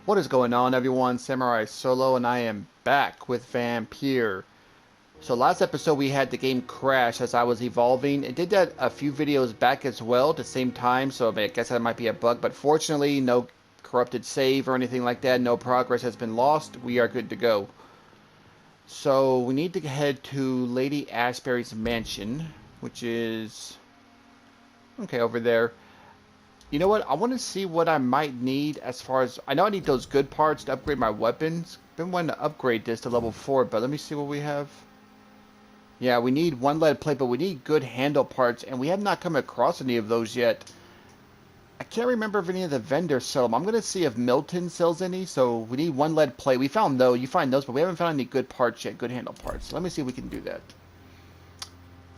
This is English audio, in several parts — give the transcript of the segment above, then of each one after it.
What is going on, everyone? Samurai Solo, and I am back with Vampyr. So last episode we had the game crash as I was evolving. It did that a few videos back as well at the same time, so I guess that might be a bug. But fortunately, no corrupted save or anything like that. No progress has been lost. We are good to go. So we need to head to Lady Ashbury's mansion, which is okay over there. You know what? I want to see what I might need as far as... I know I need those good parts to upgrade my weapons. Been wanting to upgrade this to level 4, but let me see what we have. Yeah, we need one lead plate, but we need good handle parts, and we have not come across any of those yet. I can't remember if any of the vendors sell them. I'm going to see if Milton sells any, so we need one lead plate. We found those, you find those, but we haven't found any good parts yet, good handle parts. Let me see if we can do that.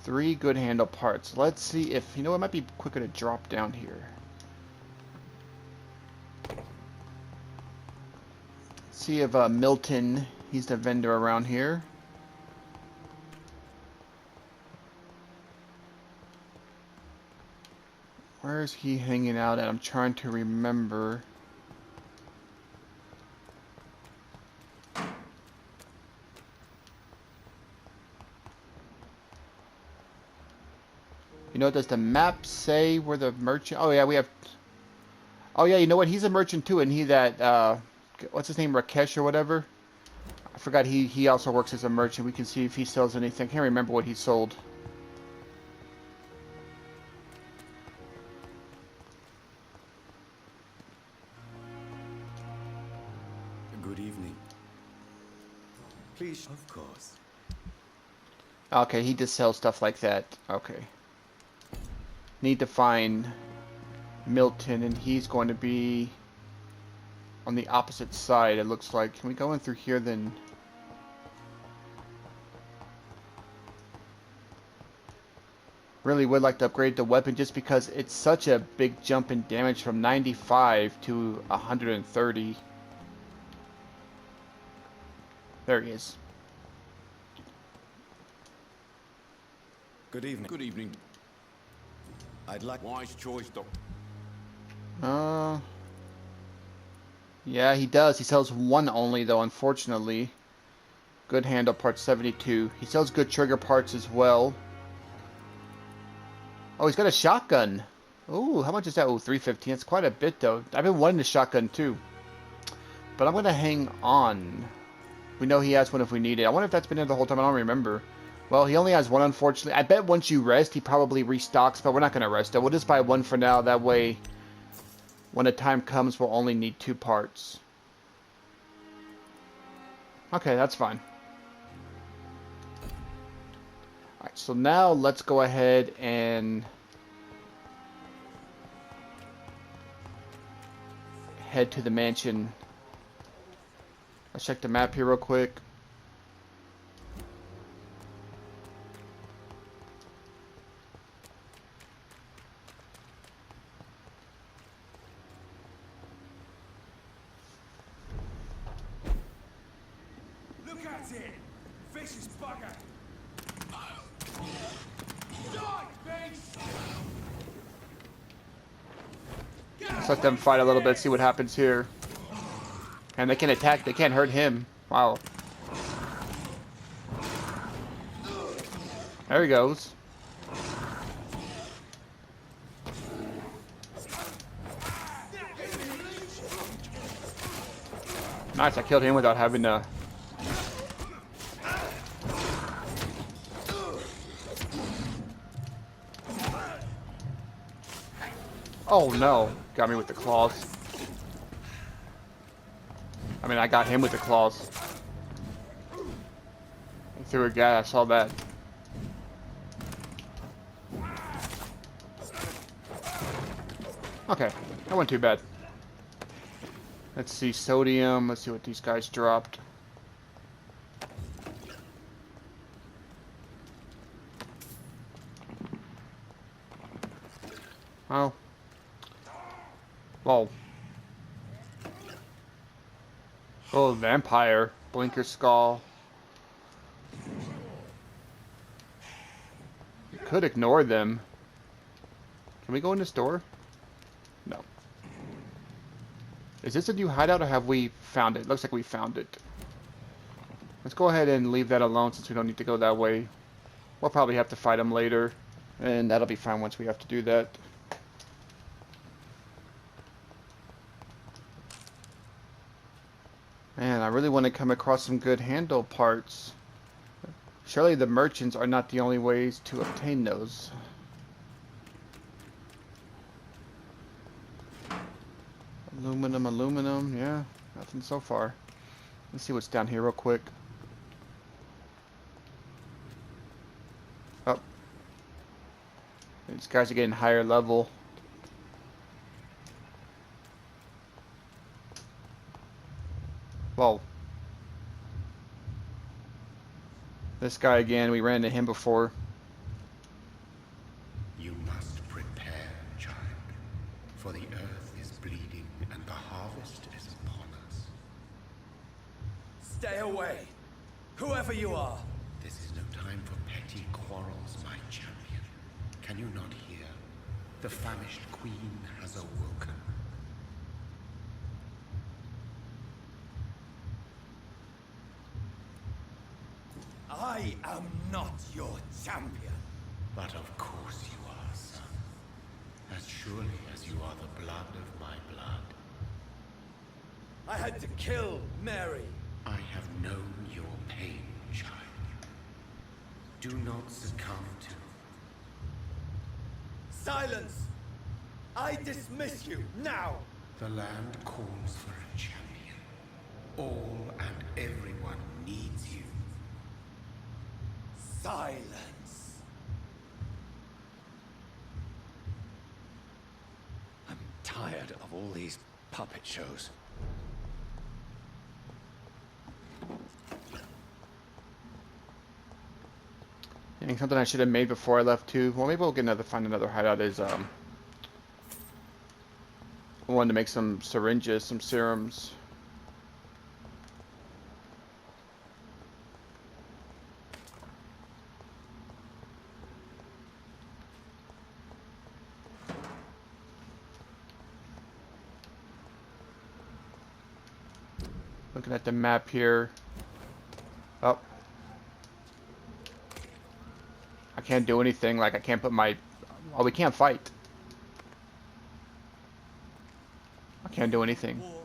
3 good handle parts. Let's see if... You know, it might be quicker to drop down here. See if Milton, he's the vendor around here. Where is he hanging out at? I'm trying to remember. You know, does the map say where the merchant... Oh, yeah, we have... Oh, yeah, you know what? He's a merchant, too, and he that... what's his name? Rakesh or whatever? I forgot he also works as a merchant. We can see if he sells anything. I can't remember what he sold. Good evening. Please, of course. Okay, he just sells stuff like that. Okay. Need to find Milton, and he's going to be on the opposite side, it looks like. Can we go in through here then? Really would like to upgrade the weapon just because it's such a big jump in damage from 95 to 130. There he is. Good evening. Good evening. I'd like... Wise choice, Doc. Yeah, he does. He sells one only, though, unfortunately. Good handle parts, 72. He sells good trigger parts as well. Oh, he's got a shotgun. Ooh, how much is that? Oh, 315. That's quite a bit, though. I've been wanting a shotgun, too. But I'm going to hang on. We know he has one if we need it. I wonder if that's been there the whole time. I don't remember. Well, he only has one, unfortunately. I bet once you rest, he probably restocks, but we're not going to rest it. We'll just buy one for now. That way, when the time comes, we'll only need 2 parts. Okay, that's fine. Alright, so now let's go ahead and head to the mansion. Let's check the map here real quick. Look at it! Vicious bugger! Let's let them fight a little bit, see what happens here. And they can attack, they can't hurt him. Wow. There he goes. Nice, I killed him without having to... Oh no, got me with the claws. I mean, I got him with the claws. He threw a guy, I saw that. Okay, that wasn't too bad. Let's see, sodium, let's see what these guys dropped. Oh. Whoa. Oh, vampire. Blinker skull. You could ignore them. Can we go in this door? No. Is this a new hideout or have we found it? Looks like we found it. Let's go ahead and leave that alone since we don't need to go that way. We'll probably have to fight him later, and that'll be fine once we have to do that. Man, I really want to come across some good handle parts. Surely the merchants are not the only ways to obtain those. Aluminum, yeah, nothing so far. Let's see what's down here real quick. Oh. These guys are getting higher level. Whoa. This guy again, we ran into him before. You must prepare, child, for the earth is bleeding and the harvest is upon us. Stay away, whoever you are. This is no time for petty quarrels, my champion. Can you not hear? The famished queen has awoken. I am not your champion. But of course you are, son. As surely as you are the blood of my blood. I had to kill Mary. I have known your pain, child. Do not succumb to... Silence! I dismiss you, now! The land calls for a champion. All and everyone needs you. Silence! I'm tired of all these puppet shows. And something I should have made before I left too. Well, maybe we'll find another hideout. Is I wanted to make some syringes, some serums. Looking at the map here. Oh. I can't do anything. Like, I can't put my... Oh, we can't fight. I can't do anything. War.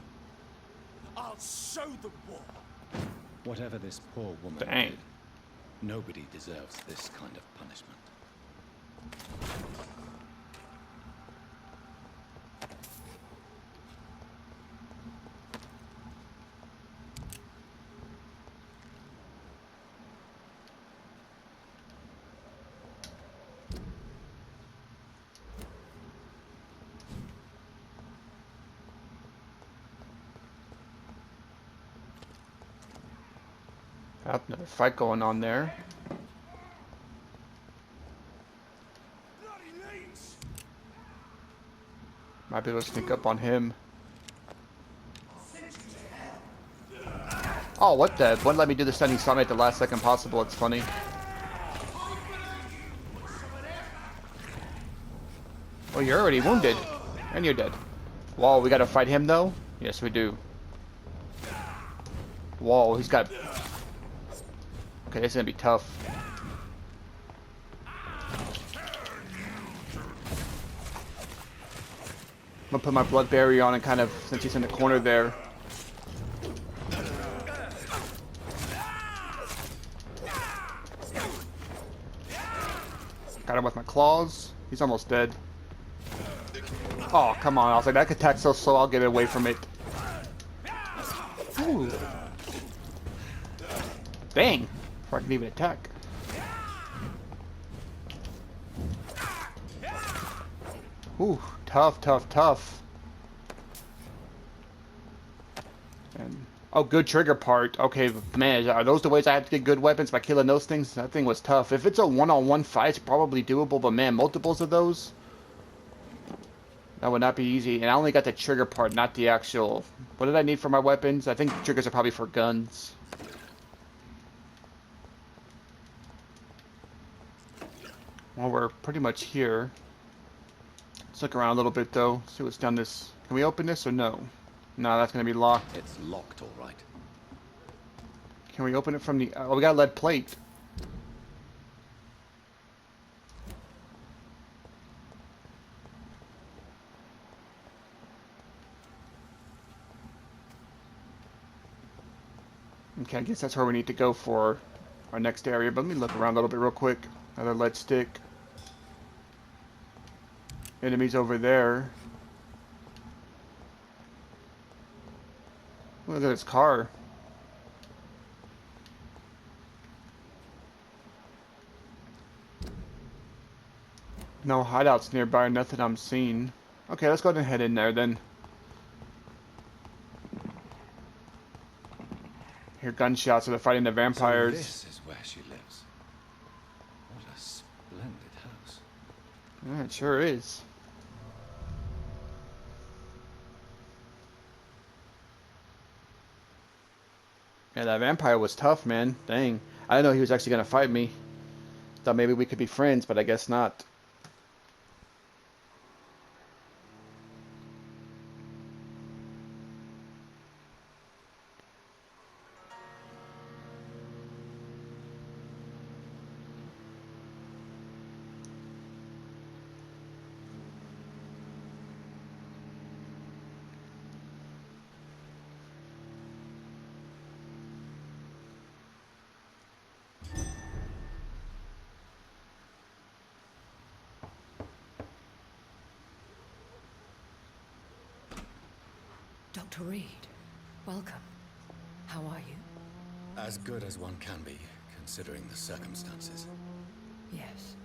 I'll show the war. Whatever this poor woman Dang. did, nobody deserves this kind of punishment. Oh, another fight going on there. Bloody leech! Might be able to sneak up on him. Oh, what the? Wouldn't let me do the stunning summit at the last second possible. It's funny. Oh, you're already wounded. And you're dead. Whoa, we gotta fight him though? Yes, we do. Whoa, he's got... Okay, this is gonna be tough. I'm gonna put my blood barrier on and kind of, since he's in the corner there. Got him with my claws. He's almost dead. Oh, come on. I was like, that could attack so slow, I'll get away from it. Ooh. Dang. Before I can even attack. Ooh, tough, tough, tough. And, oh, good trigger part. Okay, man, are those the ways I have to get good weapons by killing those things? That thing was tough. If it's a one-on-one fight, it's probably doable, but man, multiples of those? That would not be easy. And I only got the trigger part, not the actual... What did I need for my weapons? I think triggers are probably for guns. Well, we're pretty much here. Let's look around a little bit, though. See what's down this... Can we open this or no? No, that's gonna be locked. It's locked, all right. Can we open it from the... Oh, we got a lead plate. Okay, I guess that's where we need to go for our next area. But let me look around a little bit real quick. Another lead stick. Enemies over there. Look at this car. No hideouts nearby, nothing I'm seeing. Okay, let's go ahead and head in there then. Hear gunshots, so they're fighting the vampires. So this is where she lives. What a splendid house. Yeah, it sure is. Yeah, that vampire was tough, man. Dang. I didn't know he was actually gonna fight me. Thought maybe we could be friends, but I guess not. Dr. Reed, welcome. How are you? As good as one can be, considering the circumstances. Yes.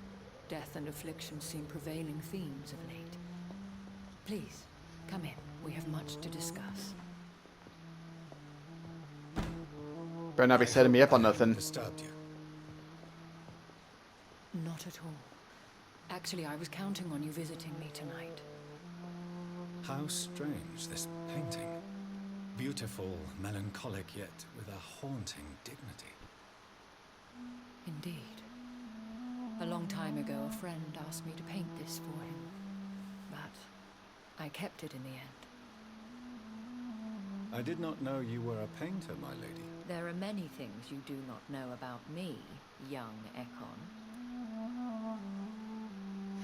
Death and affliction seem prevailing themes of late. Please, come in. We have much to discuss. Better not be setting me up on nothing. Disturbed you. Not at all. Actually, I was counting on you visiting me tonight. How strange, this painting. Beautiful, melancholic, yet with a haunting dignity. Indeed. A long time ago, a friend asked me to paint this for him. But I kept it in the end. I did not know you were a painter, my lady. There are many things you do not know about me, young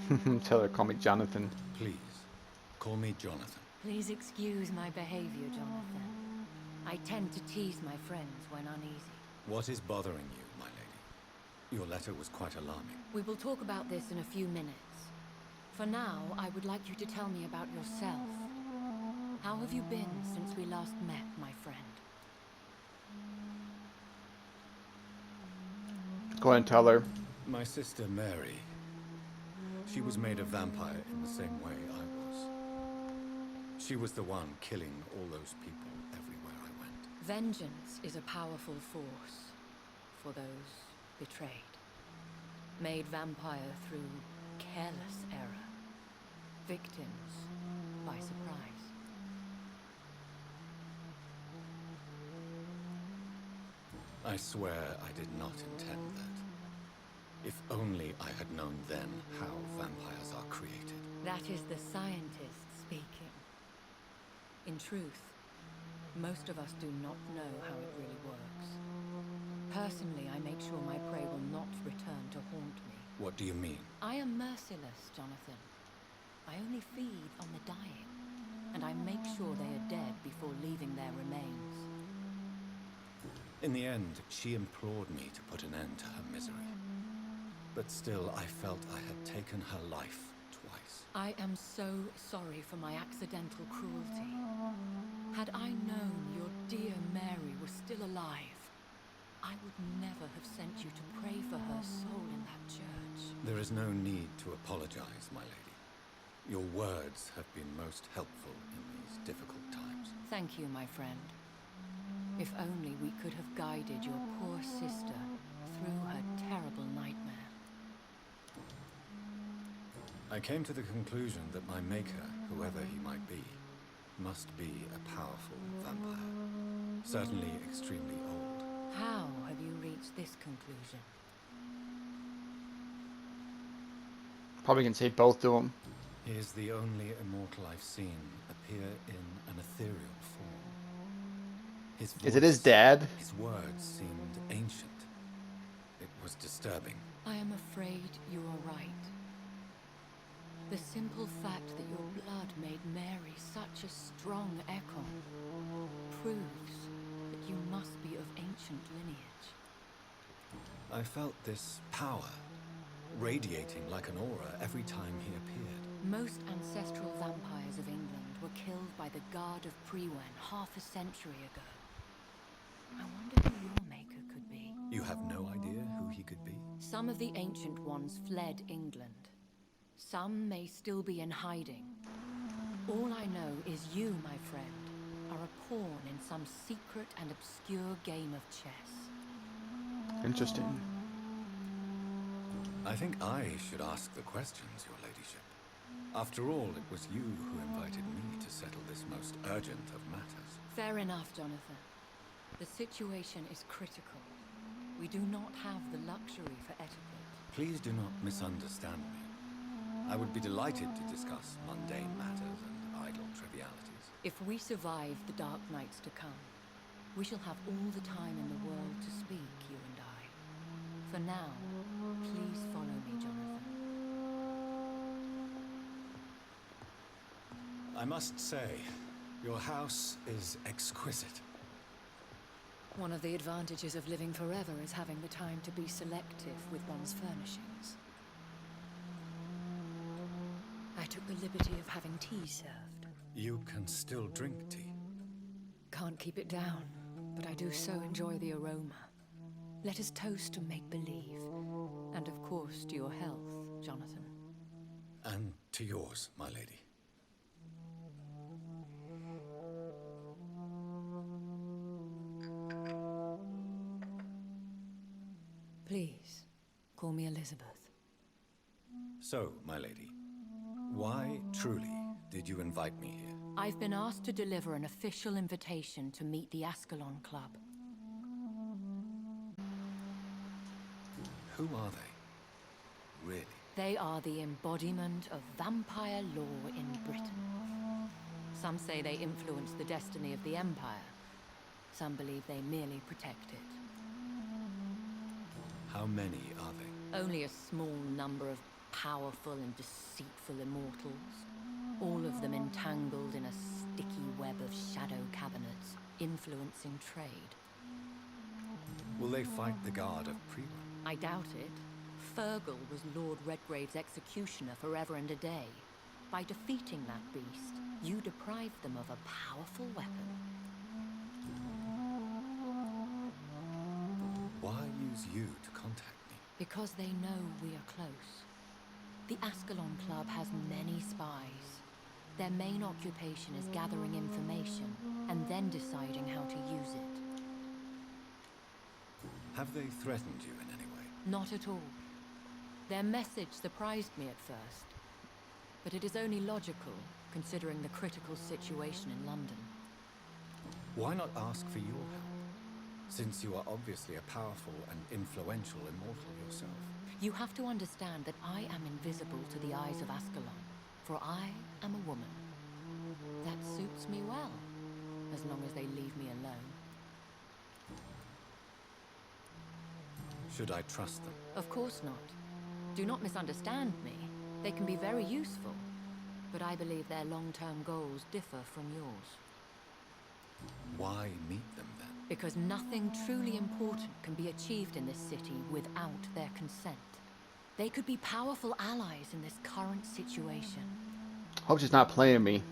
Ekon. Tell her, call me Jonathan. Please, call me Jonathan. Please excuse my behavior, Jonathan. I tend to tease my friends when uneasy. What is bothering you, my lady? Your letter was quite alarming. We will talk about this in a few minutes. For now, I would like you to tell me about yourself. How have you been since we last met, my friend? Go ahead and tell her. My sister Mary. She was made a vampire in the same way I was. She was the one killing all those people everywhere I went. Vengeance is a powerful force for those betrayed. Made vampire through careless error. Victims by surprise. I swear I did not intend that. If only I had known then how vampires are created. That is the scientist speaking. In truth, most of us do not know how it really works. Personally, I make sure my prey will not return to haunt me. What do you mean? I am merciless, Jonathan. I only feed on the dying, and I make sure they are dead before leaving their remains. In the end, she implored me to put an end to her misery. But still, I felt I had taken her life twice. I am so sorry for my accidental cruelty. Had I known your dear Mary was still alive, I would never have sent you to pray for her soul in that church. There is no need to apologize, my lady. Your words have been most helpful in these difficult times. Thank you, my friend. If only we could have guided your poor sister through her terrible nightmare. I came to the conclusion that my maker, whoever he might be, must be a powerful vampire. Certainly extremely old. How have you reached this conclusion? Probably can say both to them. He is the only immortal I've seen appear appear in an ethereal form. His Is it his voice, dad? his words seemed ancient. It was disturbing. I am afraid you are right. The simple fact that your blood made Mary such a strong echo proves that you must be of ancient lineage. I felt this power radiating like an aura every time he appeared. Most ancestral vampires of England were killed by the Guard of Prewen half a century ago. I wonder who your maker could be. You have no idea who he could be? Some of the ancient ones fled England. Some may still be in hiding. All I know is you, my friend, are a pawn in some secret and obscure game of chess. Interesting. I think I should ask the questions, your ladyship. After all, it was you who invited me to settle this most urgent of matters. Fair enough, Jonathan. The situation is critical. We do not have the luxury for etiquette. Please do not misunderstand me. I would be delighted to discuss mundane matters and idle trivialities. If we survive the dark nights to come, we shall have all the time in the world to speak, you and I. For now, please follow me, Jonathan. I must say, your house is exquisite. One of the advantages of living forever is having the time to be selective with one's furnishings. I took the liberty of having tea served. You can still drink tea. Can't keep it down, but I do so enjoy the aroma. Let us toast to make-believe. And of course, to your health, Jonathan. And to yours, my lady. Please, call me Elizabeth. So, my lady, why truly did you invite me here? I've been asked to deliver an official invitation to meet the Ascalon Club. Who are they? Really? They are the embodiment of vampire law in Britain. Some say they influence the destiny of the Empire. Some believe they merely protect it. How many are they? Only a small number of powerful and deceitful immortals. All of them entangled in a sticky web of shadow cabinets, influencing trade. Will they fight the Guard of Prewen? I doubt it. Fergal was Lord Redgrave's executioner forever and a day. By defeating that beast, you deprived them of a powerful weapon. Why use you to contact me? Because they know we are close. The Ascalon Club has many spies. Their main occupation is gathering information and then deciding how to use it. Have they threatened you in any way? Not at all. Their message surprised me at first. But it is only logical, considering the critical situation in London. Why not ask for your help? Since you are obviously a powerful and influential immortal yourself. You have to understand that I am invisible to the eyes of Ascalon, for I am a woman. That suits me well, as long as they leave me alone. Should I trust them? Of course not. Do not misunderstand me. They can be very useful, but I believe their long-term goals differ from yours. Why meet them then? Because nothing truly important can be achieved in this city without their consent. They could be powerful allies in this current situation. Hope she's not playing me.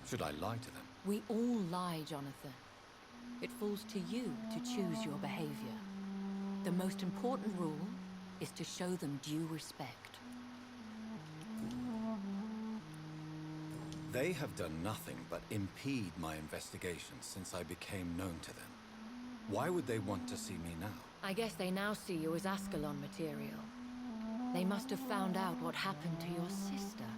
Should I lie to them? We all lie, Jonathan. It falls to you to choose your behavior. The most important rule is to show them due respect. They have done nothing but impede my investigation since I became known to them. Why would they want to see me now? I guess they now see you as Ascalon material. They must have found out what happened to your sister.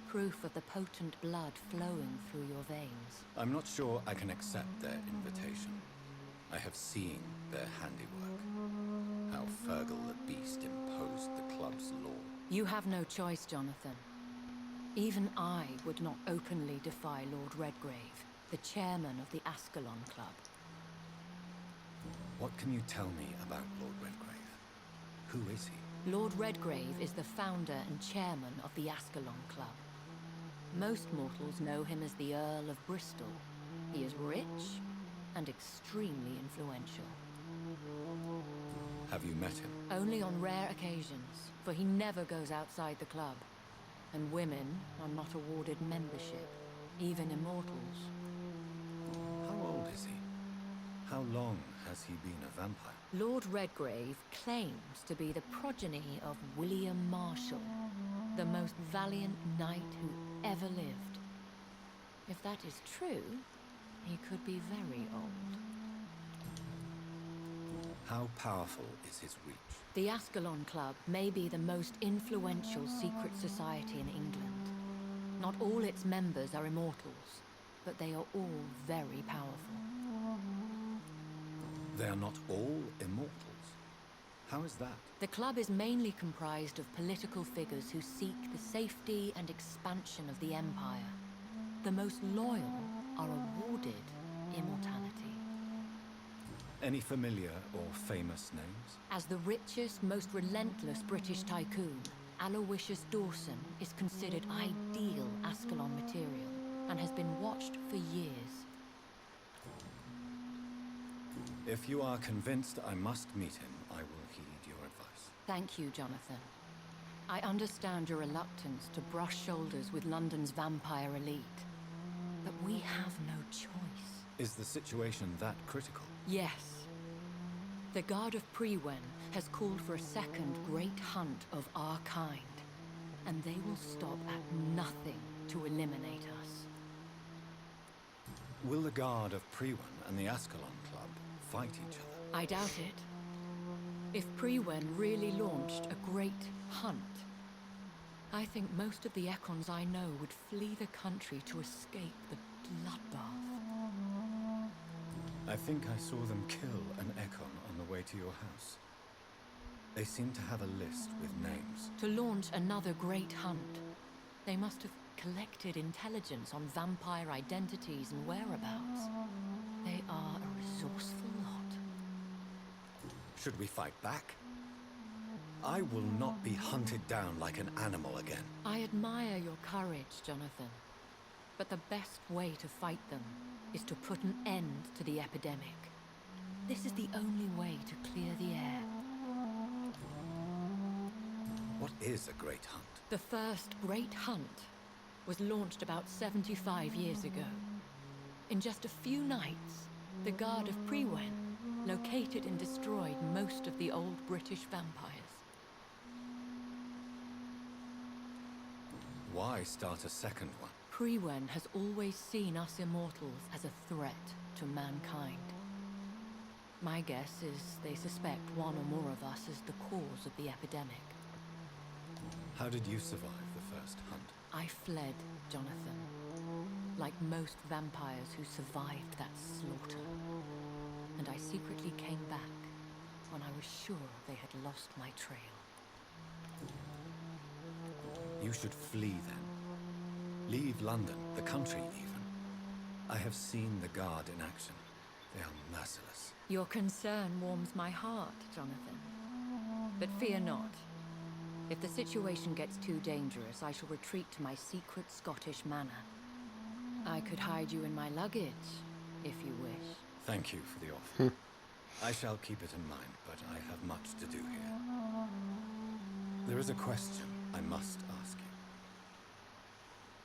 Proof of the potent blood flowing through your veins. I'm not sure I can accept their invitation. I have seen their handiwork. How Fergal the Beast imposed the club's law. You have no choice, Jonathan. Even I would not openly defy Lord Redgrave, the chairman of the Ascalon Club. What can you tell me about Lord Redgrave? Who is he? Lord Redgrave is the founder and chairman of the Ascalon Club. Most mortals know him as the Earl of Bristol. He is rich and extremely influential. Have you met him? Only on rare occasions, for he never goes outside the club. And women are not awarded membership, even immortals. How old is he? How long has he been a vampire? Lord Redgrave claims to be the progeny of William Marshall, the most valiant knight who ever lived. If that is true, he could be very old. How powerful is his reach? The Ascalon Club may be the most influential secret society in England. Not all its members are immortals, but they are all very powerful. They are not all immortals. How is that? The club is mainly comprised of political figures who seek the safety and expansion of the Empire. The most loyal are awarded immortality. Any familiar or famous names? As the richest, most relentless British tycoon, Aloysius Dawson is considered ideal Ascalon material and has been watched for years. If you are convinced I must meet him, I will heed your advice. Thank you, Jonathan. I understand your reluctance to brush shoulders with London's vampire elite, but we have no choice. Is the situation that critical? Yes. The Guard of Prewen has called for a second great hunt of our kind, and they will stop at nothing to eliminate us. Will the Guard of Prewen and the Ascalon Club fight each other? I doubt it. If Prewen really launched a great hunt, I think most of the Econs I know would flee the country to escape the bloodbath. I think I saw them kill an Econ on the way to your house. They seem to have a list with names. To launch another great hunt, they must have collected intelligence on vampire identities and whereabouts. They are a resourceful lot. Should we fight back? I will not be hunted down like an animal again. I admire your courage, Jonathan. But the best way to fight them is to put an end to the epidemic. This is the only way to clear the air. What is a great hunt? The first great hunt was launched about 75 years ago. In just a few nights, the Guard of Prewen located and destroyed most of the old British vampires. Why start a second one? Prewen has always seen us immortals as a threat to mankind. My guess is they suspect one or more of us as the cause of the epidemic. How did you survive the first hunt? I fled, Jonathan. Like most vampires who survived that slaughter. And I secretly came back when I was sure they had lost my trail. You should flee then. Leave London, the country even. I have seen the Guard in action. They are merciless. Your concern warms my heart, Jonathan. But fear not. If the situation gets too dangerous, I shall retreat to my secret Scottish manor. I could hide you in my luggage, if you wish. Thank you for the offer. I shall keep it in mind, but I have much to do here. There is a question I must ask you.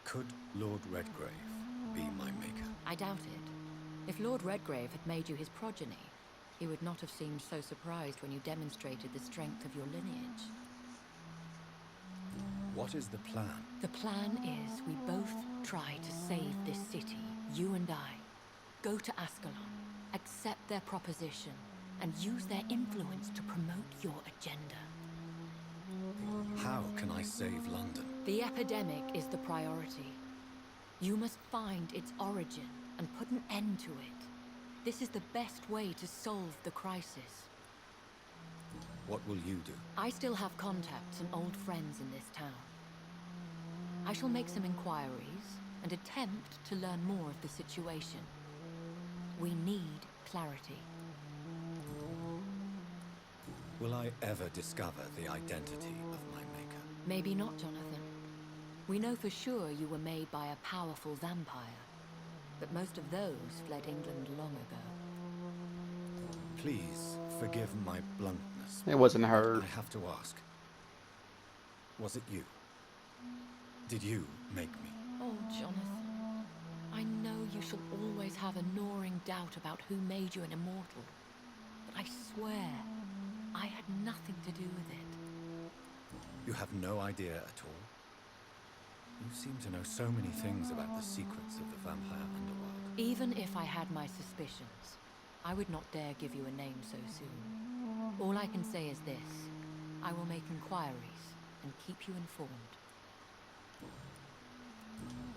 Could Lord Redgrave be my maker? I doubt it. If Lord Redgrave had made you his progeny, he would not have seemed so surprised when you demonstrated the strength of your lineage. What is the plan? The plan is we both try to save this city, you and I. Go to Ascalon, accept their proposition, and use their influence to promote your agenda. How can I save London? The epidemic is the priority. You must find its origin and put an end to it. This is the best way to solve the crisis. What will you do? I still have contacts and old friends in this town. I shall make some inquiries and attempt to learn more of the situation. We need clarity. Will I ever discover the identity of my maker? Maybe not, Jonathan. We know for sure you were made by a powerful vampire, but most of those fled England long ago. Please forgive my bluntness. It wasn't but her. I have to ask. Was it you? Did you make me? Oh, Jonathan. I know you shall always have a gnawing doubt about who made you an immortal. But I swear, I had nothing to do with it. You have no idea at all? You seem to know so many things about the secrets of the vampire underworld. Even if I had my suspicions, I would not dare give you a name so soon. All I can say is this. I will make inquiries and keep you informed.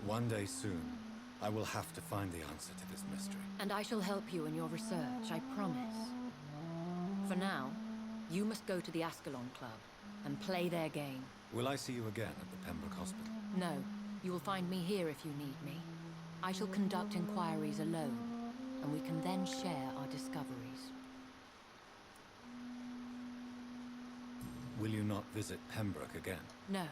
One day soon, I will have to find the answer to this mystery. And I shall help you in your research, I promise. For now, you must go to the Ascalon Club and play their game. Will I see you again at the Pembroke Hospital? No, you will find me here if you need me. I shall conduct inquiries alone, and we can then share our discoveries. Will you not visit Pembroke again? No,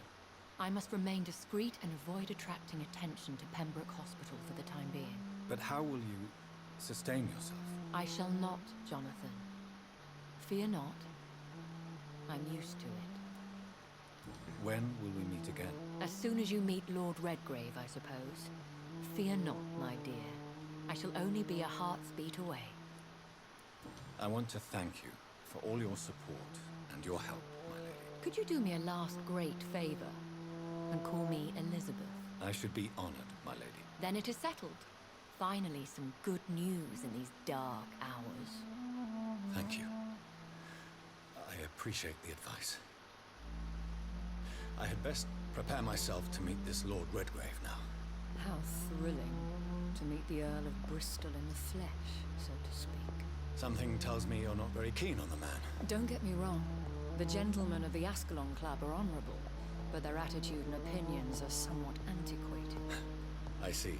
I must remain discreet and avoid attracting attention to Pembroke Hospital for the time being. But how will you sustain yourself? I shall not, Jonathan. Fear not. I'm used to it. When will we meet again? As soon as you meet Lord Redgrave, I suppose. Fear not, my dear. I shall only be a heart's beat away. I want to thank you for all your support and your help, my lady. Could you do me a last great favor and call me Elizabeth? I should be honored, my lady. Then it is settled. Finally, some good news in these dark hours. Thank you. I appreciate the advice. I had best prepare myself to meet this Lord Redgrave now. How thrilling to meet the Earl of Bristol in the flesh, so to speak. Something tells me you're not very keen on the man. Don't get me wrong. The gentlemen of the Ascalon Club are honorable, but their attitude and opinions are somewhat antiquated. I see.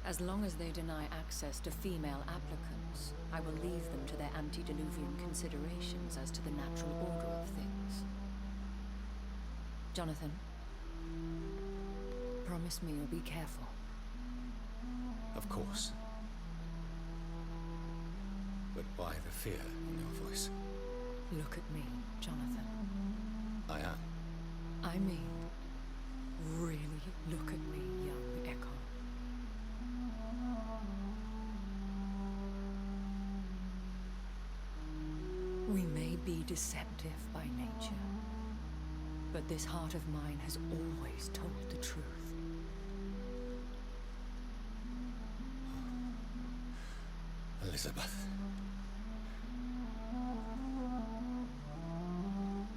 As long as they deny access to female applicants, I will leave them to their antediluvian considerations as to the natural order of things. Jonathan, promise me you'll be careful. Of course. But why the fear in your voice? Look at me, Jonathan. I am. I mean, really look at me, young Echo. We may be deceptive by nature, but this heart of mine has always told the truth. Elizabeth.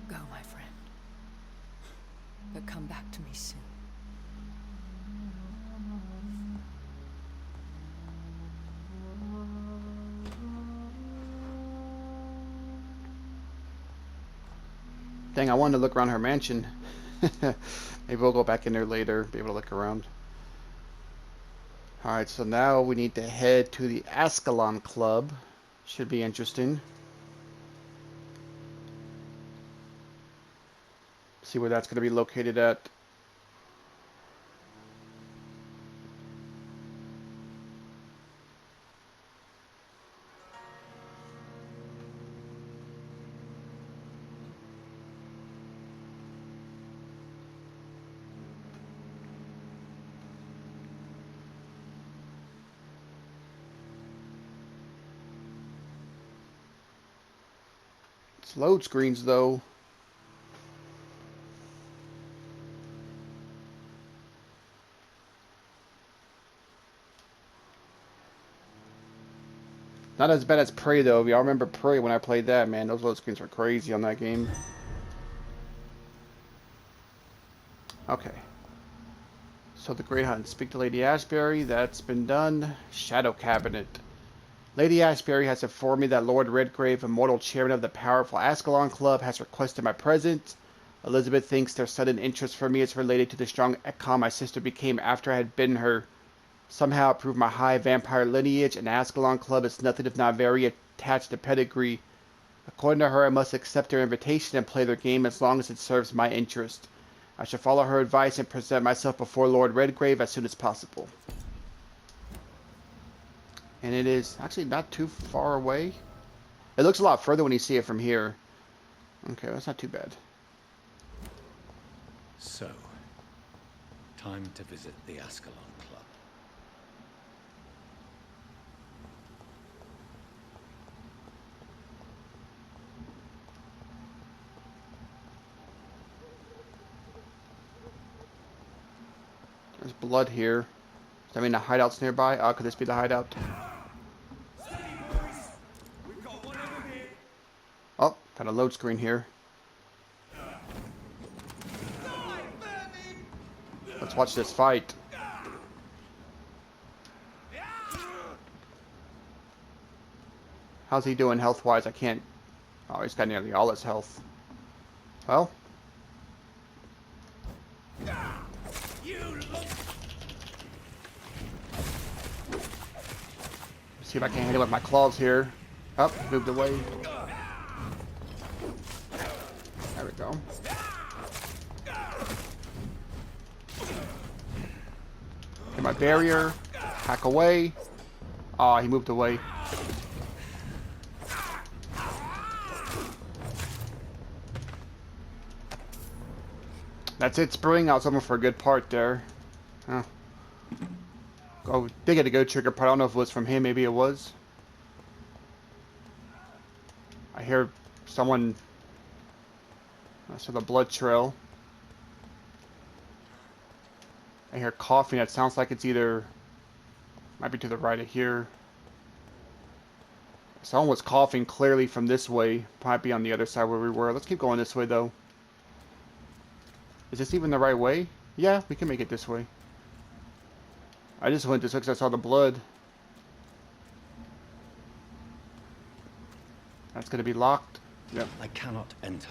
Go, my friend. But come back to me soon. Dang, I wanted to look around her mansion. Maybe we'll go back in there later, be able to look around. Alright, so now we need to head to the Ascalon Club. Should be interesting. See where that's going to be located at. It's load screens though. Not as bad as Prey though. Y'all remember Prey when I played that, man? Those load screens were crazy on that game. Okay. So the Great Hunt. Speak to Lady Ashbury. That's been done. Shadow Cabinet. Lady Ashbury has informed me that Lord Redgrave, immortal chairman of the powerful Ascalon Club, has requested my presence. Elizabeth thinks their sudden interest for me is related to the strong econ my sister became after I had bitten her. Somehow it proved my high vampire lineage and Ascalon Club is nothing if not very attached to pedigree. According to her, I must accept their invitation and play their game as long as it serves my interest. I shall follow her advice and present myself before Lord Redgrave as soon as possible. And it is actually not too far away. It looks a lot further when you see it from here. Okay, that's not too bad. So, time to visit the Ascalon Club. There's blood here. Does that mean the hideout's nearby? Oh, could this be the hideout? Oh, got a load screen here. Let's watch this fight. How's he doing health-wise? I can't... Oh, he's got nearly all his health. Well. See if I can hit him with my claws here. Up, moved away. There we go. Hit my barrier. Hack away. Oh, he moved away. That's it, Spring. I was hoping for a good part there. Oh, did get a good trigger part. I don't know if it was from him. Maybe it was. I hear someone... I saw the blood trail. I hear coughing. That sounds like it's either... Might be to the right of here. Someone was coughing clearly from this way. Might be on the other side where we were. Let's keep going this way, though. Is this even the right way? Yeah, we can make it this way. I just went this way because I saw the blood. That's going to be locked. Yep. I cannot enter.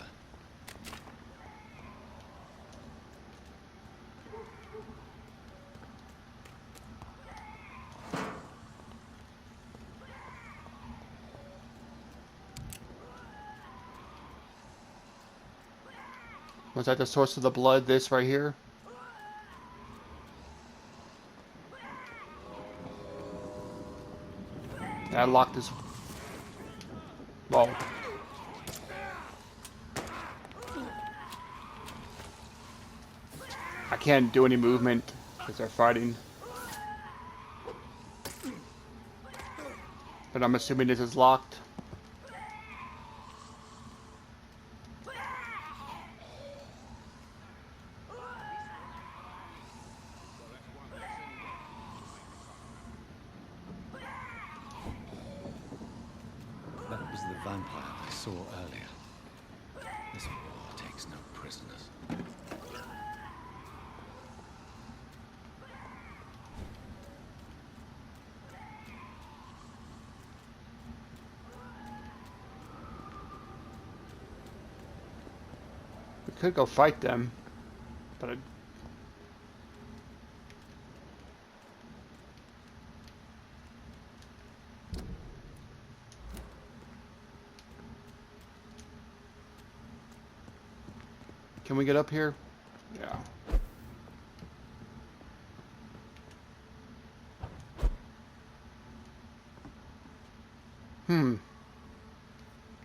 Was that the source of the blood? This right here? Yeah, I locked this. Well. I can't do any movement because they're fighting. But I'm assuming this is locked. That was the vampire I saw earlier. This war takes no prisoners. We could go fight them, but can we get up here? Yeah.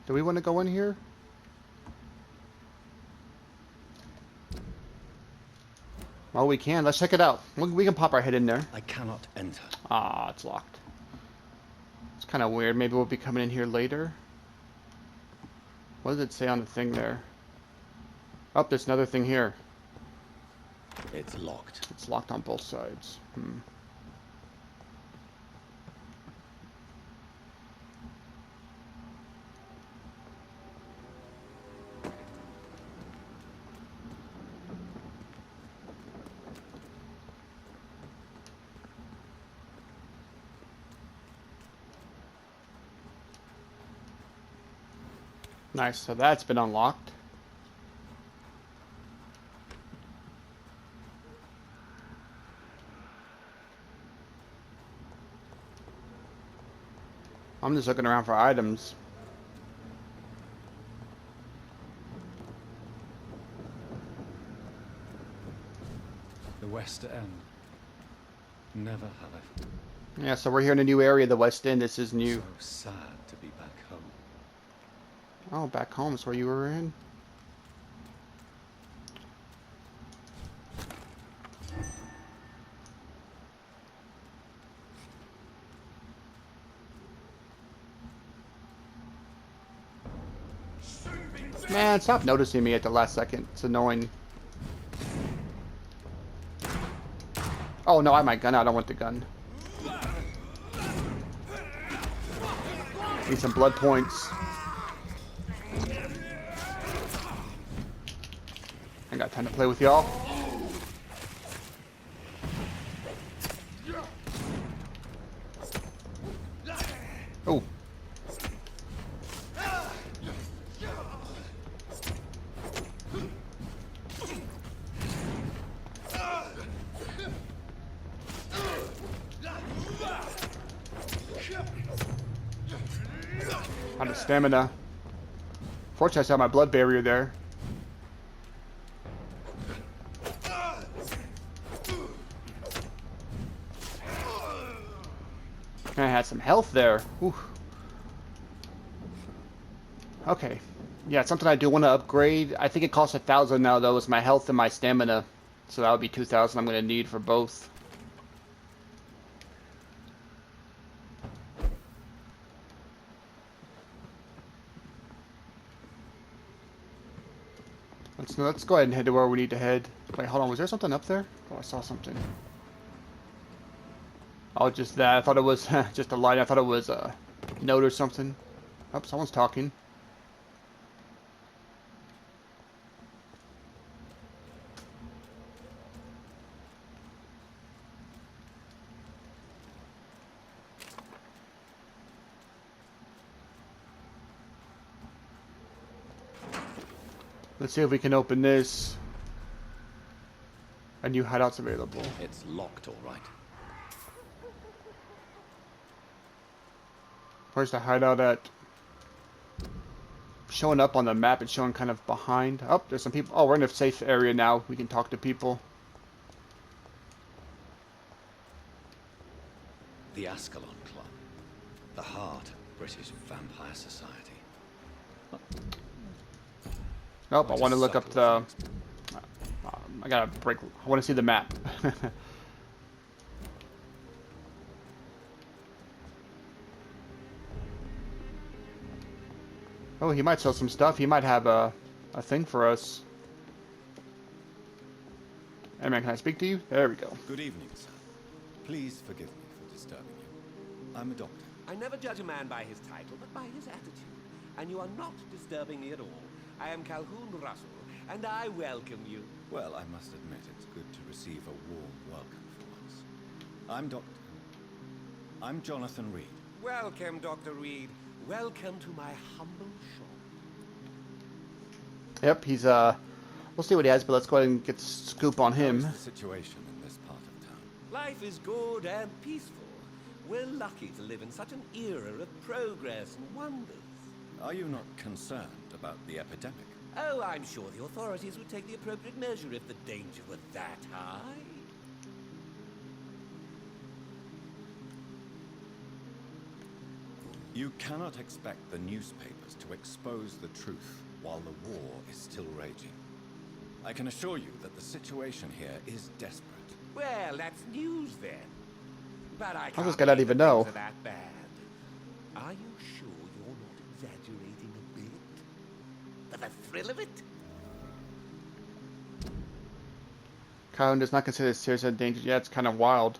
Do we want to go in here? Well, we can. Let's check it out. We can pop our head in there. I cannot enter. Ah, it's locked. It's kind of weird. Maybe we'll be coming in here later. What does it say on the thing there? Oh, there's another thing here. It's locked. It's locked on both sides. Nice, so that's been unlocked. I'm just looking around for items. The West End. Never have I. Yeah, so we're here in a new area, the West End. This is new. So sad to be back home. Oh, back home is where you were in? Man, stop noticing me at the last second. It's annoying. Oh no, I have my gun out. I don't want the gun. Need some blood points. I got time to play with y'all. Oh. Out of stamina. Fortunately, I still have my blood barrier there. I had some health there. Whew. Okay. Yeah, it's something I do want to upgrade. I think it costs 1,000 now, though. It's my health and my stamina. So that would be 2,000 I'm going to need for both. Let's go ahead and head to where we need to head. Wait, hold on. Was there something up there? Oh, I saw something. Oh, just that. I thought it was just a light. I thought it was a note or something. Oh, someone's talking. Let's see if we can open this. A new hideout's available. It's locked, all right. Where's the hideout at? Showing up on the map, it's showing kind of behind. Oh, there's some people. Oh, we're in a safe area now. We can talk to people. The Ascalon Club. The heart of British Vampire Society. Nope, I want to look up the... I gotta break... I want to see the map. Oh, he might sell some stuff. He might have a thing for us. Hey man, can I speak to you? There we go. Good evening, sir. Please forgive me for disturbing you. I'm a doctor. I never judge a man by his title, but by his attitude. And you are not disturbing me at all. I am Calhoun Russell, and I welcome you. Well, I must admit it's good to receive a warm welcome for once. I'm Jonathan Reed. Welcome, Dr. Reed. Welcome to my humble shop. Yep, he's we'll see what he has, but let's go ahead and get the scoop on him. How's the situation in this part of town? Life is good and peaceful. We're lucky to live in such an era of progress and wonders. Are you not concerned about the epidemic? Oh, I'm sure the authorities would take the appropriate measure if the danger were that high. You cannot expect the newspapers to expose the truth while the war is still raging. I can assure you that the situation here is desperate. Well, that's news then. But I How's can't this guy not believe even that know? things are that bad. Are you sure you're not exaggerating a bit? For the thrill of it? Calhoun does not consider it serious danger. Yeah, it's kind of wild.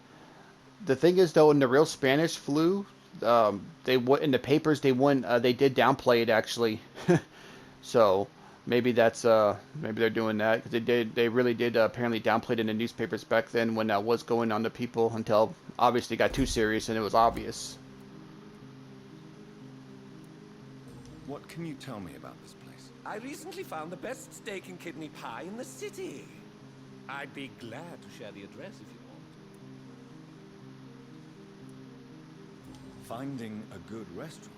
The thing is, though, in the real Spanish flu, they in the papers they did downplay it actually. So maybe that's maybe they're doing that because they really did apparently downplay it in the newspapers back then when that was going on to people until obviously it got too serious and it was obvious. What can you tell me about this place? I recently found the best steak and kidney pie in the city. I'd be glad to share the address if you want. Finding a good restaurant.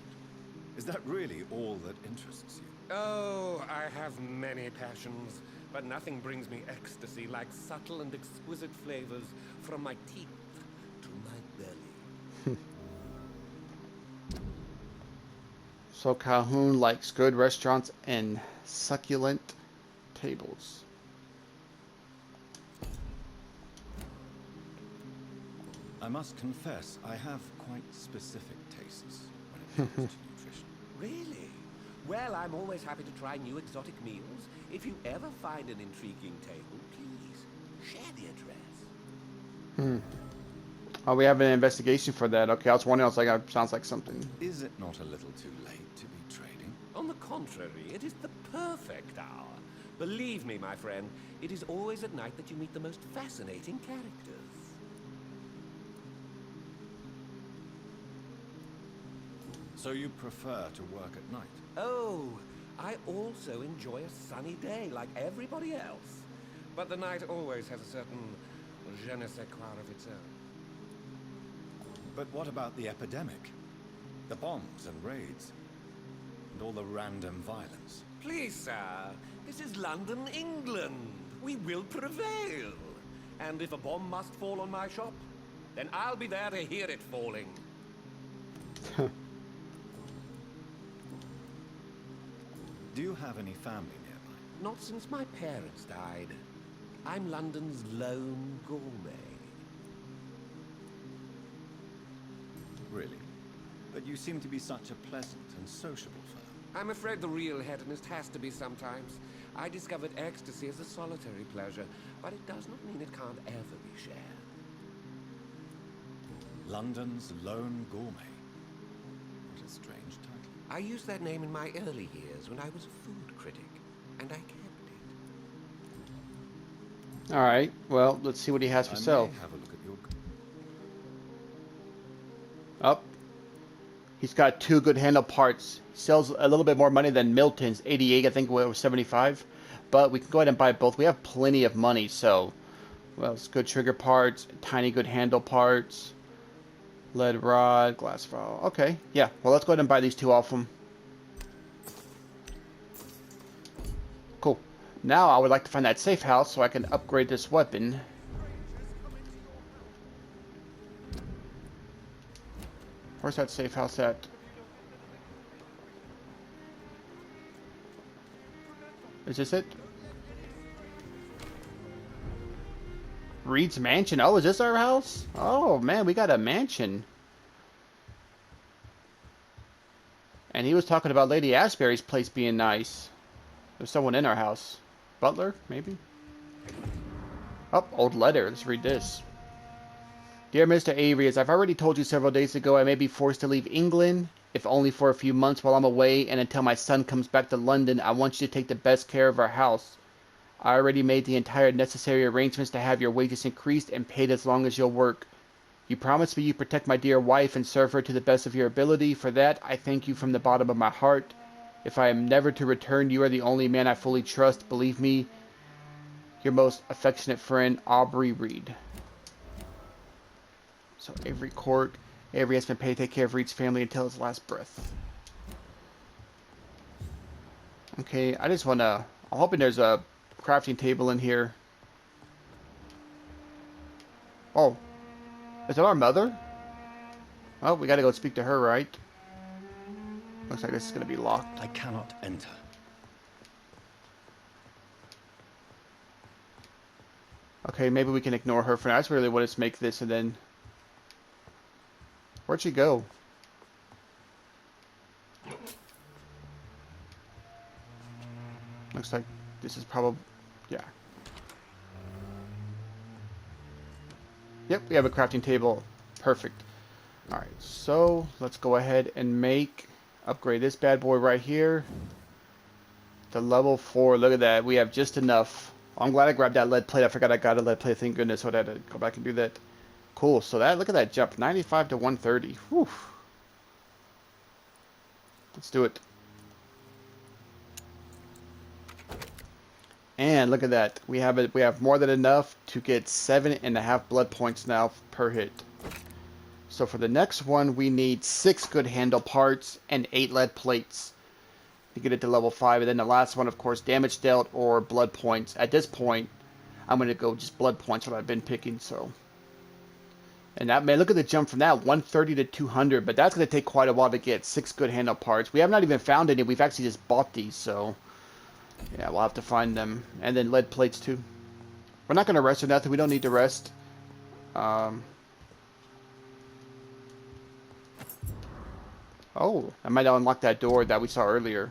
Is that really all that interests you? Oh, I have many passions, but nothing brings me ecstasy like subtle and exquisite flavors from my teeth to my belly. So Calhoun likes good restaurants and succulent tables. I must confess, I have quite specific tastes when it comes to nutrition. Really? Well, I'm always happy to try new exotic meals. If you ever find an intriguing table, please share the address. Oh, we have an investigation for that. Okay, I was wondering. I was like, that sounds like something. Is it not a little too late to be trading? On the contrary, it is the perfect hour. Believe me, my friend, it is always at night that you meet the most fascinating characters. So you prefer to work at night? Oh, I also enjoy a sunny day like everybody else. But the night always has a certain je ne sais quoi of its own. But what about the epidemic? The bombs and raids? And all the random violence? Please, sir, this is London, England. We will prevail. And if a bomb must fall on my shop, then I'll be there to hear it falling. Do you have any family nearby? Not since my parents died. I'm London's lone gourmet. Really? But you seem to be such a pleasant and sociable fellow. I'm afraid the real hedonist has to be sometimes. I discovered ecstasy as a solitary pleasure, but it does not mean it can't ever be shared. London's lone gourmet. What a strange title. I used that name in my early years when I was a food critic, and I kept it. All right. Well, let's see what he has for sale. Have a look at your... Up. He's got 2 good handle parts. He sells a little bit more money than Milton's 88. I think it was 75. But we can go ahead and buy both. We have plenty of money, so well, it's good trigger parts, tiny good handle parts. Lead rod, glass vial. Okay, yeah. Well, let's go ahead and buy these 2 off them. Cool. Now I would like to find that safe house so I can upgrade this weapon. Where's that safe house at? Is this it? Reed's mansion. Oh, is this our house? Oh, man, we got a mansion. And he was talking about Lady Ashbury's place being nice. There's someone in our house. Butler, maybe? Oh, old letter. Let's read this. Dear Mr. Avery, as I've already told you several days ago, I may be forced to leave England, if only for a few months while I'm away, and until my son comes back to London, I want you to take the best care of our house. I already made the entire necessary arrangements to have your wages increased and paid as long as you'll work. You promised me you'd protect my dear wife and serve her to the best of your ability. For that, I thank you from the bottom of my heart. If I am never to return, you are the only man I fully trust. Believe me, your most affectionate friend, Aubrey Reed. So Avery Court. Avery has been paid to take care of Reed's family until his last breath. Okay, I just want to... I'm hoping there's a crafting table in here. Oh. Is that our mother? Oh, we gotta go speak to her, right? Looks like this is gonna be locked. I cannot enter. Okay, maybe we can ignore her for now. I just really want to make this and then... Where'd she go? Looks like this is probably... Yeah. Yep, we have a crafting table. Perfect. Alright, so let's go ahead and upgrade this bad boy right here to level 4. Look at that. We have just enough. I'm glad I grabbed that lead plate. I forgot I got a lead plate. Thank goodness. So I had to go back and do that. Cool. So look at that jump. 95 to 130. Whew. Let's do it. And look at that. We have more than enough to get 7.5 blood points now per hit. So for the next one, we need 6 good handle parts and 8 lead plates to get it to level 5. And then the last one, of course, damage dealt or blood points. At this point, I'm going to go just blood points, what I've been picking, so. And that, man, look at the jump from that, 130 to 200. But that's going to take quite a while to get 6 good handle parts. We have not even found any. We've actually just bought these, so. Yeah, we'll have to find them. And then lead plates, too. We're not going to rest or nothing. We don't need to rest. Oh, I might unlock that door that we saw earlier.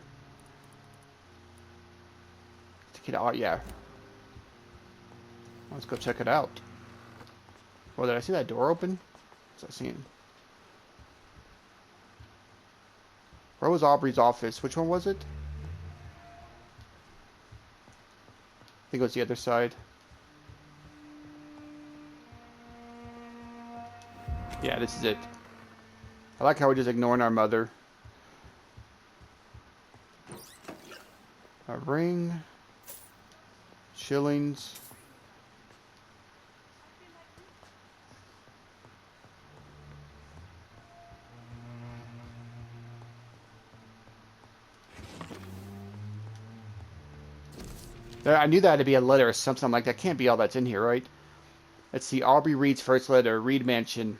To get out, yeah. Let's go check it out. Oh, did I see that door open? What's I seeing? Where was Aubrey's office? Which one was it? I think it was the other side. Yeah, this is it. I like how we're just ignoring our mother. A ring. Shillings. There, I knew that had to be a letter or something like that. Can't be all that's in here, right? Let's see. Aubrey Reed's first letter. Reed Mansion.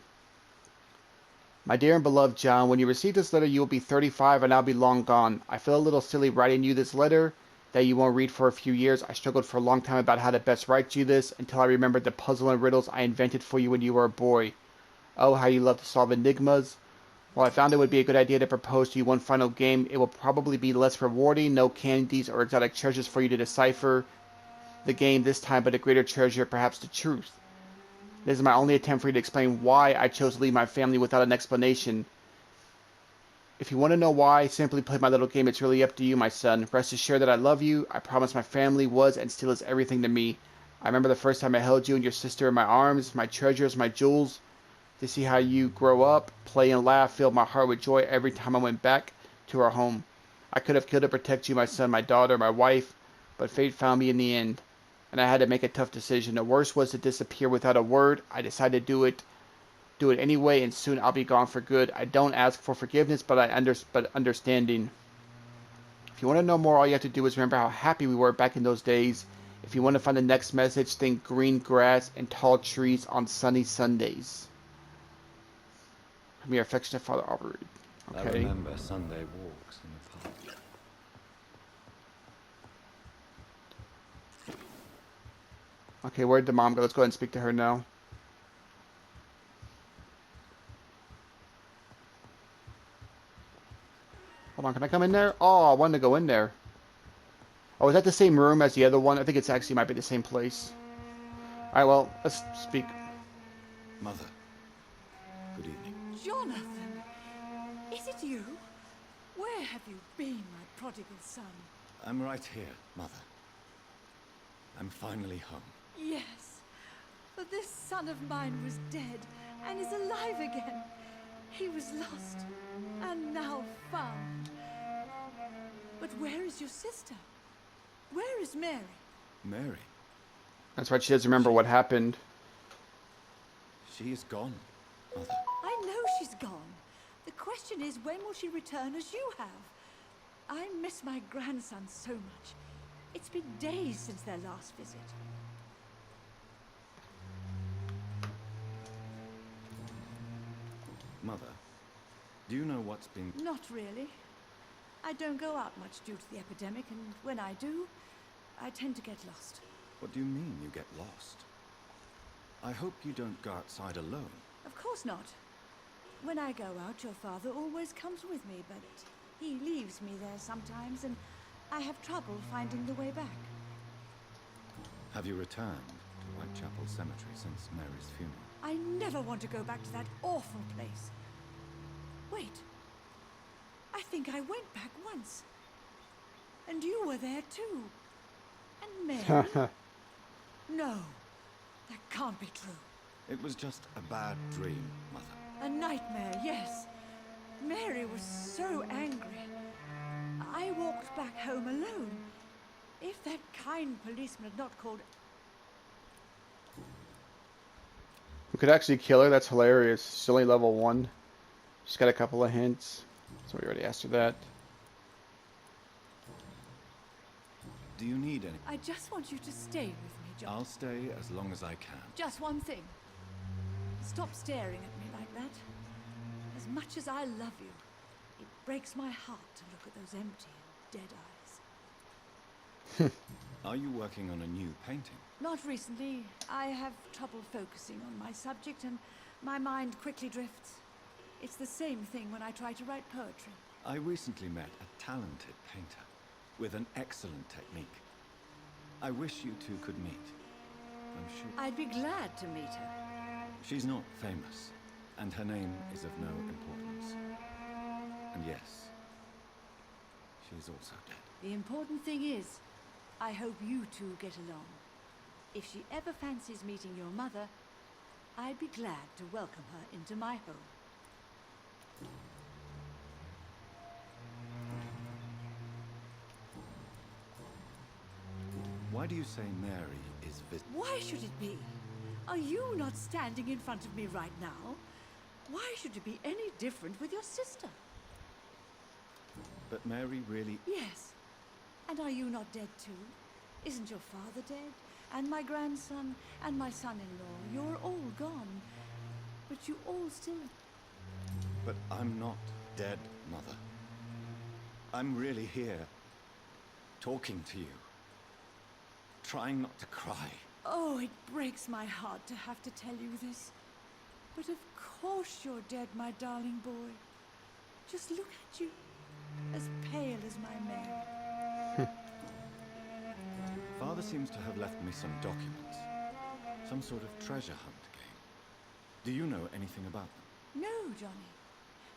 My dear and beloved John, when you receive this letter, you will be 35 and I'll be long gone. I feel a little silly writing you this letter that you won't read for a few years. I struggled for a long time about how to best write you this until I remembered the puzzle and riddles I invented for you when you were a boy. Oh, how you love to solve enigmas. While I found it would be a good idea to propose to you one final game, it will probably be less rewarding, no candies or exotic treasures for you to decipher the game this time, but a greater treasure, perhaps the truth. This is my only attempt for you to explain why I chose to leave my family without an explanation. If you want to know why, simply play my little game. It's really up to you, my son. Rest assured that I love you. I promise my family was and still is everything to me. I remember the first time I held you and your sister in my arms, my treasures, my jewels. To see how you grow up, play and laugh filled my heart with joy every time I went back to our home. I could have killed to protect you, my son, my daughter, my wife, but fate found me in the end. And I had to make a tough decision. The worst was to disappear without a word. I decided to do it anyway, and soon I'll be gone for good. I don't ask for forgiveness, but understanding. If you want to know more, all you have to do is remember how happy we were back in those days. If you want to find the next message, think green grass and tall trees on sunny Sundays. From your affectionate father, Aubrey. Okay. I remember Sunday walks in the park. Okay, where'd the mom go? Let's go ahead and speak to her now. Hold on, can I come in there? Oh, I wanted to go in there. Oh, is that the same room as the other one? I think it's actually might be the same place. Alright, well, let's speak. Mother, good evening. Jonathan! Is it you? Where have you been, my prodigal son? I'm right here, Mother. I'm finally home. Yes, but this son of mine was dead and is alive again. He was lost and now found. But where is your sister? Where is Mary? Mary? That's right, she doesn't remember what happened. She is gone, Mother. I know she's gone. The question is, when will she return as you have? I miss my grandson so much. It's been days since their last visit. Mother, do you know what's been... Not really. I don't go out much due to the epidemic, and when I do, I tend to get lost. What do you mean you get lost? I hope you don't go outside alone. Of course not. When I go out, your father always comes with me, but he leaves me there sometimes, and I have trouble finding the way back. Have you returned to Whitechapel Cemetery since Mary's funeral? I never want to go back to that awful place. Wait. I think I went back once. And you were there too. And Mary? No, that can't be true. It was just a bad dream, Mother. A nightmare, yes. Mary was so angry. I walked back home alone. If that kind policeman had not called... We could actually kill her. That's hilarious. She's only level 1. She's got a couple of hints. So we already asked her that. Do you need any? I just want you to stay with me, John. I'll stay as long as I can. Just one thing. Stop staring at me like that. As much as I love you, it breaks my heart to look at those empty and dead eyes. Are you working on a new painting? Not recently. I have trouble focusing on my subject and my mind quickly drifts. It's the same thing when I try to write poetry. I recently met a talented painter with an excellent technique. I wish you two could meet. I'm sure I'd be glad to meet her. she's not famous, and her name is of no importance. And yes, she's also dead. The important thing is, I hope you two get along. If she ever fancies meeting your mother, I'd be glad to welcome her into my home. Why do you say Mary is Why should it be? Are you not standing in front of me right now? Why should it be any different with your sister? But Mary really... Yes. And are you not dead too? Isn't your father dead? And my grandson? And my son-in-law? You're all gone. But you all still... But I'm not dead, Mother. I'm really here, talking to you. Trying not to cry. Oh, it breaks my heart to have to tell you this. But of course you're dead, my darling boy. Just look at you. As pale as my Mary. Father seems to have left me some documents. Some sort of treasure hunt game. Do you know anything about them? No, Johnny.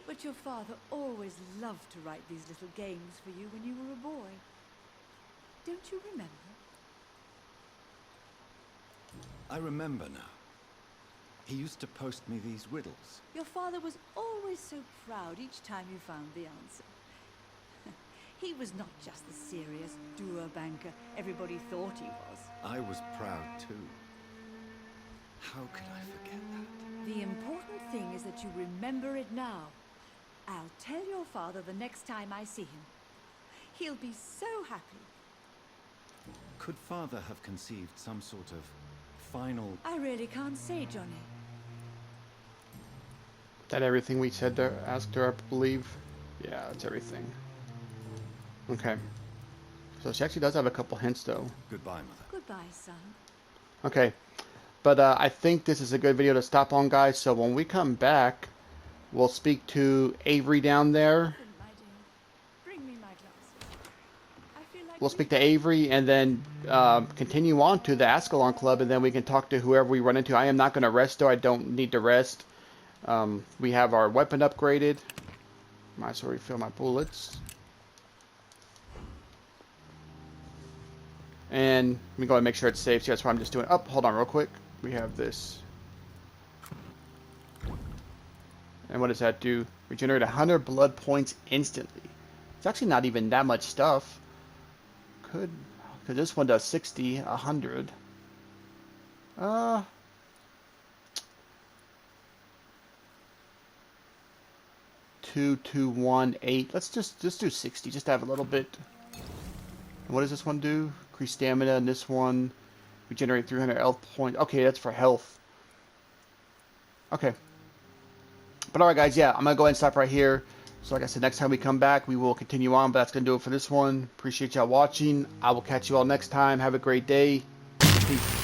But your father always loved to write these little games for you when you were a boy. Don't you remember? I remember now. He used to post me these riddles. Your father was always so proud each time you found the answer. He was not just the serious, dour banker everybody thought he was. I was proud too. How could I forget that? The important thing is that you remember it now. I'll tell your father the next time I see him. He'll be so happy. Could Father have conceived some sort of final... I really can't say, Johnny. That everything we said there, asked her, I believe? Yeah, that's everything. Okay. So she actually does have a couple hints, though. Goodbye, Mother. Goodbye, son. Okay. But I think this is a good video to stop on, guys. So when we come back, we'll speak to Avery down there. My dear, bring me my glasses. I feel like We'll speak to Avery and then continue on to the Ascalon Club, and then we can talk to whoever we run into. I am not going to rest, though. I don't need to rest. We have our weapon upgraded. Might as well refill my bullets. And let me go and make sure it's safe. So that's why I'm just doing. Oh, hold on real quick. We have this. And what does that do? Regenerate 100 blood points instantly. It's actually not even that much stuff. Because this one does 60, 100. 2, 2, 1, 8. Let's just do 60, just to have a little bit. And what does this one do? Increase stamina, and this one regenerate 300 health points. Okay, that's for health. Okay. But alright guys, yeah, I'm going to go ahead and stop right here. So like I said, next time we come back, we will continue on. But that's going to do it for this one. Appreciate y'all watching. I will catch you all next time. Have a great day. Peace.